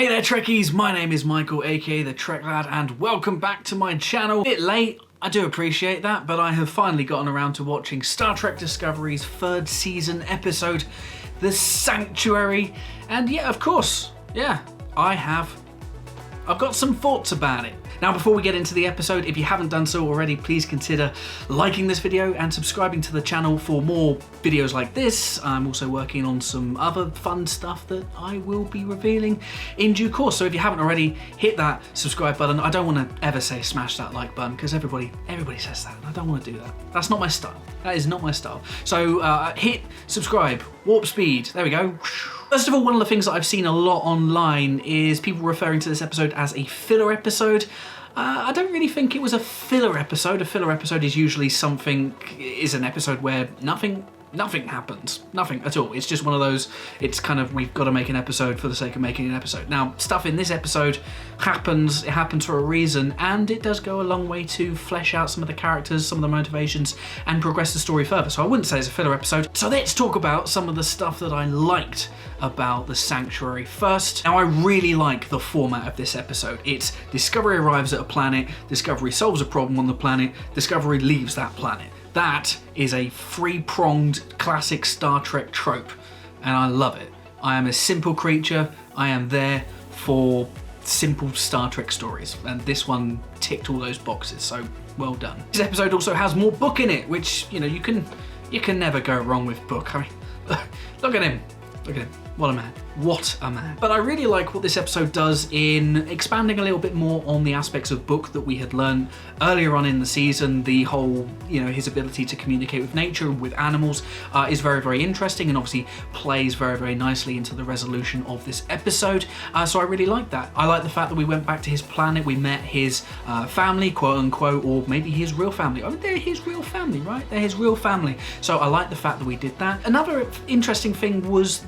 Hey there Trekkies, my name is Michael aka the TrekLad and welcome back to my channel. A bit late, I do appreciate that, but I have finally gotten around to watching Star Trek Discovery's third season episode, The Sanctuary, and yeah, of course, I've got some thoughts about it. Now before we get into the episode, if you haven't done so already, please consider liking this video and subscribing to the channel for more videos like this. I'm also working on some other fun stuff that I will be revealing in due course. So if you haven't already, hit that subscribe button. I don't want to ever say smash that like button because everybody says that. I don't want to do that. That's not my style. That is not my style. So hit subscribe, warp speed, there we go. First of all, one of the things that I've seen a lot online is people referring to this episode as a filler episode. I don't really think it was a filler episode. A filler episode is usually an episode where nothing happens. Nothing at all. It's just one of those, it's kind of, we've got to make an episode for the sake of making an episode. Now, stuff in this episode happens, it happens for a reason, and it does go a long way to flesh out some of the characters, some of the motivations, and progress the story further. So I wouldn't say it's a filler episode. So let's talk about some of the stuff that I liked about The Sanctuary first. Now, I really like the format of this episode. It's Discovery arrives at a planet, Discovery solves a problem on the planet, Discovery leaves that planet. That is a three-pronged classic Star Trek trope, and I love it. I am a simple creature. I am there for simple Star Trek stories, and this one ticked all those boxes, so well done. This episode also has more Book in it, which, you know, you can never go wrong with Book. I mean, look at him. Look at him. What a man. What a man. But I really like what this episode does in expanding a little bit more on the aspects of Book that we had learned earlier on in the season. The whole, his ability to communicate with nature and with animals is very, very interesting and obviously plays very, very nicely into the resolution of this episode. So I really like that. I like the fact that we went back to his planet, we met his family, quote unquote, or maybe his real family. I mean, they're his real family, right? They're his real family. So I like the fact that we did that. Another interesting thing was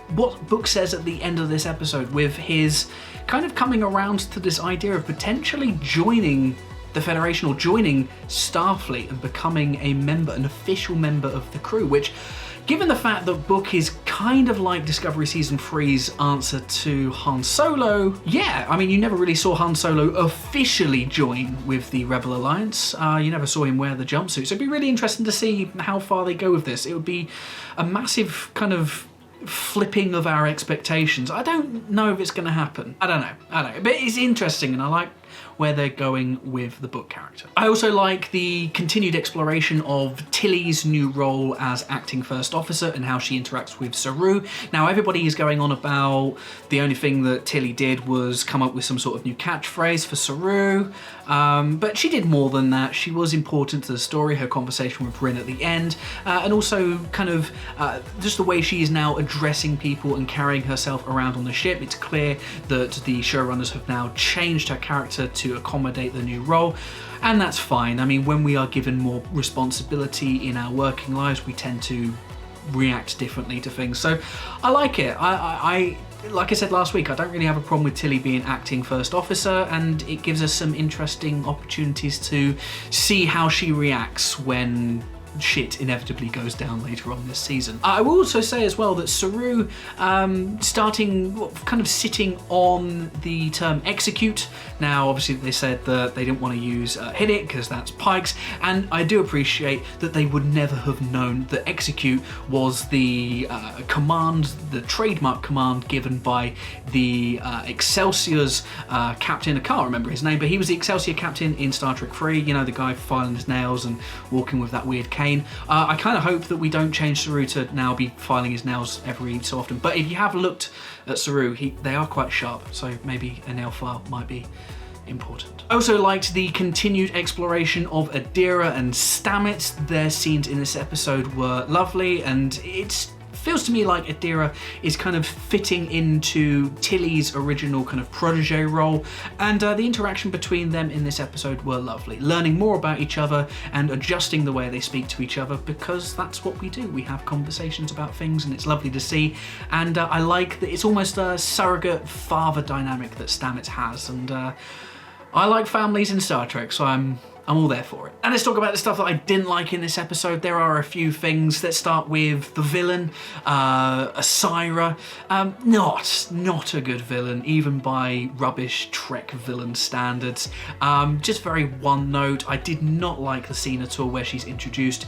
what Book says at the end of this episode with his kind of coming around to this idea of potentially joining the Federation or joining Starfleet and becoming an official member of the crew, which, given the fact that Book is kind of like Discovery Season 3's answer to Han Solo, yeah, I mean, you never really saw Han Solo officially join with the Rebel Alliance. You never saw him wear the jumpsuit. So it'd be really interesting to see how far they go with this. It would be a massive kind of flipping of our expectations. I don't know if it's going to happen. I don't know. But it's interesting, and I like where they're going with the Book character. I also like the continued exploration of Tilly's new role as acting first officer and how she interacts with Saru. Now, everybody is going on about the only thing that Tilly did was come up with some sort of new catchphrase for Saru, but she did more than that. She was important to the story, her conversation with Bryn at the end, and also kind of just the way she is now addressing people and carrying herself around on the ship. It's clear that the showrunners have now changed her character to accommodate the new role, and that's fine. I mean, when we are given more responsibility in our working lives, we tend to react differently to things. So I like it. I like I said last week, I don't really have a problem with Tilly being acting first officer, and it gives us some interesting opportunities to see how she reacts when shit inevitably goes down later on this season. I will also say as well that Saru sitting on the term execute. Now, obviously they said that they didn't want to use hit it because that's Pikes, and I do appreciate that they would never have known that execute was the command, the trademark command given by the Excelsior's captain. I can't remember his name, but he was the Excelsior captain in Star Trek 3, the guy filing his nails and walking with that weird cane. I kind of hope that we don't change Saru to now be filing his nails every so often, but if you have looked at Saru, they are quite sharp, so maybe a nail file might be important. I also liked the continued exploration of Adira and Stamets. Their scenes in this episode were lovely, and it feels to me like Adira is kind of fitting into Tilly's original kind of protege role, and the interaction between them in this episode were lovely. Learning more about each other and adjusting the way they speak to each other, because that's what we do. We have conversations about things, and it's lovely to see, and I like that it's almost a surrogate father dynamic that Stamets has, and I like families in Star Trek, so I'm I'm all there for it. And let's talk about the stuff that I didn't like in this episode. There are a few things. Let's start with the villain, Osyraa. Not a good villain, even by rubbish Trek villain standards. Just very one note. I did not like the scene at all where she's introduced,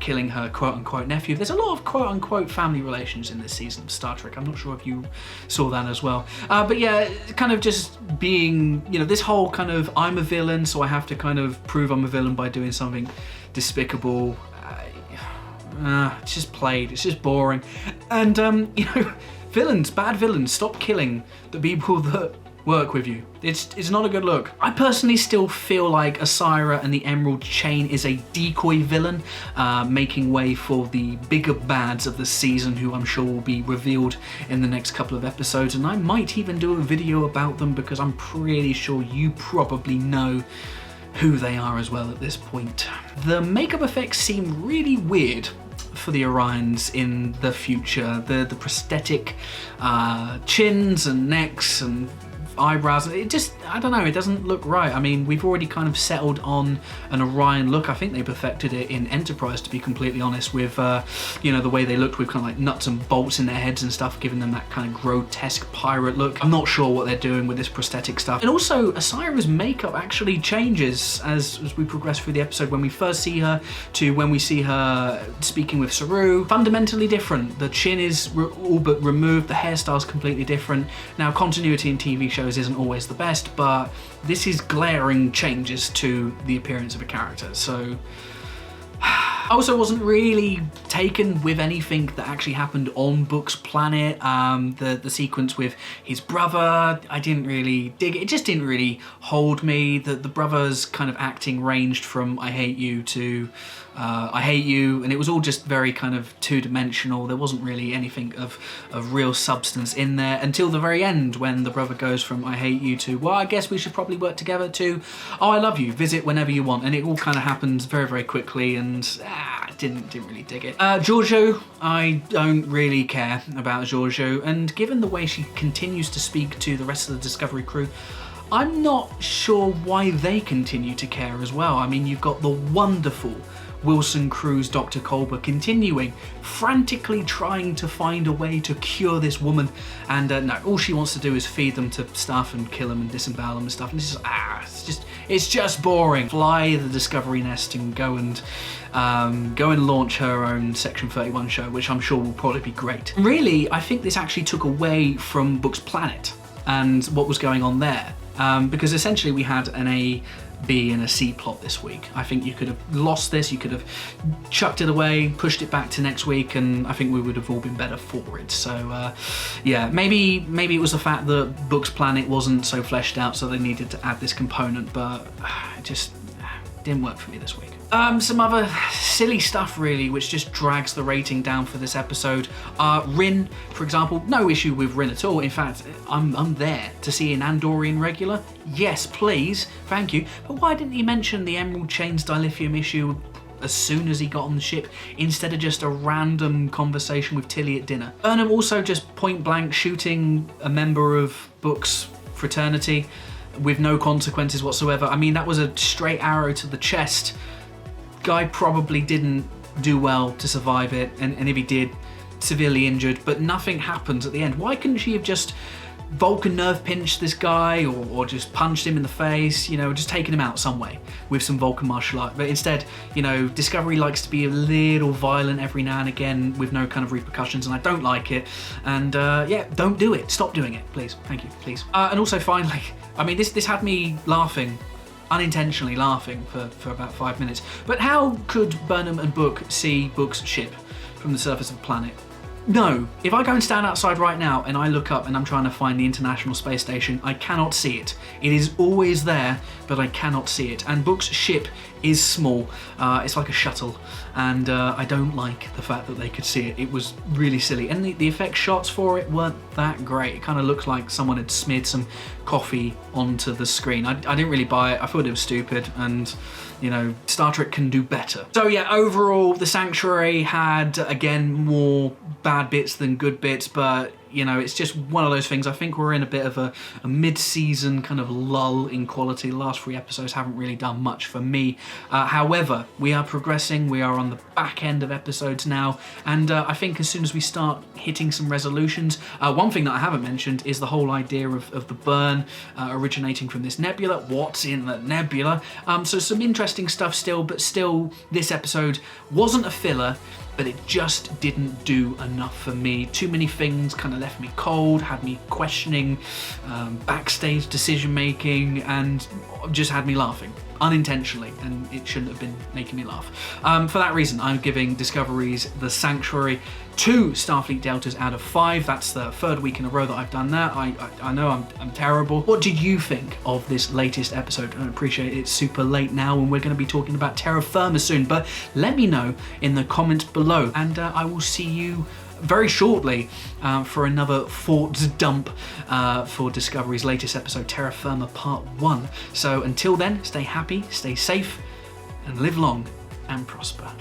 killing her quote-unquote nephew. There's a lot of quote-unquote family relations in this season of Star Trek. I'm not sure if you saw that as well. But yeah, kind of just being, you know, this whole kind of I'm a villain, so I have to kind of prove I'm a villain by doing something despicable. It's just played, it's just boring. And, you know, bad villains, stop killing the people that work with you. It's not a good look. I personally still feel like Osyraa and the Emerald Chain is a decoy villain, making way for the bigger bads of the season, who I'm sure will be revealed in the next couple of episodes, and I might even do a video about them because I'm pretty sure you probably know who they are as well at this point. The makeup effects seem really weird for the Orions in the future. The prosthetic chins and necks and eyebrows, it just, I don't know, it doesn't look right. I mean, we've already kind of settled on an Orion look. I think they perfected it in Enterprise, to be completely honest, with you know, the way they looked with kind of like nuts and bolts in their heads and stuff, giving them that kind of grotesque pirate look. I'm not sure what they're doing with this prosthetic stuff. And also, Osyraa's makeup actually changes as we progress through the episode. When we first see her to when we see her speaking with Saru, fundamentally different. The chin is all but removed, the hairstyle's completely different. Now, continuity in TV shows isn't always the best, but this is glaring changes to the appearance of a character. So I also wasn't really taken with anything that actually happened on Book's planet. The sequence with his brother, I didn't really dig it. It just didn't really hold me. The brother's kind of acting ranged from I hate you to I hate you, and it was all just very kind of two-dimensional. There wasn't really anything of real substance in there until the very end, when the brother goes from I hate you to, well, I guess we should probably work together, to, oh, I love you, visit whenever you want. And it all kind of happens very, very quickly, and didn't really dig it. Giorgio, I don't really care about Giorgio, and given the way she continues to speak to the rest of the Discovery crew, I'm not sure why they continue to care as well. I mean, you've got the wonderful Wilson Cruz, Dr. Kolber, continuing, frantically trying to find a way to cure this woman, and no, all she wants to do is feed them to stuff and kill them and disembowel them and stuff, and it's just boring. Fly the Discovery Nest and go and launch her own Section 31 show, which I'm sure will probably be great. Really, I think this actually took away from Book's planet and what was going on there, because essentially we had an A, B and a C plot this week. I think you could have lost this, you could have chucked it away, pushed it back to next week, and I think we would have all been better for it. So yeah, maybe it was the fact that Book's planet wasn't so fleshed out, so they needed to add this component, but it just didn't work for me this week. Some other silly stuff really, which just drags the rating down for this episode. Rin, for example, no issue with Rin at all. In fact, I'm there to see an Andorian regular. Yes, please, thank you. But why didn't he mention the Emerald Chain's dilithium issue as soon as he got on the ship, instead of just a random conversation with Tilly at dinner? Burnham also just point blank shooting a member of Book's fraternity with no consequences whatsoever. I mean, that was a straight arrow to the chest. Guy probably didn't do well to survive it, and if he did, severely injured, but nothing happens at the end. Why couldn't she have just Vulcan nerve pinched this guy, or just punched him in the face, you know, just taken him out some way with some Vulcan martial art? But instead, you know, Discovery likes to be a little violent every now and again with no kind of repercussions, and I don't like it. And yeah, don't do it. Stop doing it, please. Thank you, please. And also, finally, I mean, this had me laughing, unintentionally laughing for about 5 minutes. But how could Burnham and Book see Book's ship from the surface of the planet? No, if I go and stand outside right now and I look up and I'm trying to find the International Space Station, I cannot see it. It is always there, but I cannot see it. And Book's ship is small. It's like a shuttle, and I don't like the fact that they could see it. It was really silly, and the effect shots for it weren't that great. It kind of looked like someone had smeared some coffee onto the screen. I didn't really buy it. I thought it was stupid, and you know, Star Trek can do better. So yeah, overall, The Sanctuary had, again, more bad bits than good bits, but You know, it's just one of those things. I think we're in a bit of a mid-season kind of lull in quality. The last 3 episodes haven't really done much for me. However, we are progressing. We are on the back end of episodes now. And I think as soon as we start hitting some resolutions, one thing that I haven't mentioned is the whole idea of the burn originating from this nebula. What's in the nebula? So some interesting stuff still, but still this episode wasn't a filler, but it just didn't do enough for me. Too many things kind of left me cold, had me questioning backstage decision making, and just had me laughing unintentionally, and it shouldn't have been making me laugh. For that reason, I'm giving Discovery's The Sanctuary 2 Starfleet Deltas out of 5. That's the 3rd week in a row that I've done that. I know I'm terrible. What did you think of this latest episode? I appreciate it's super late now and we're going to be talking about terra firma soon, but let me know in the comments below, and I will see you very shortly for another thoughts dump for Discovery's latest episode, Terra Firma Part 1. So until then, stay happy, stay safe, and live long and prosper.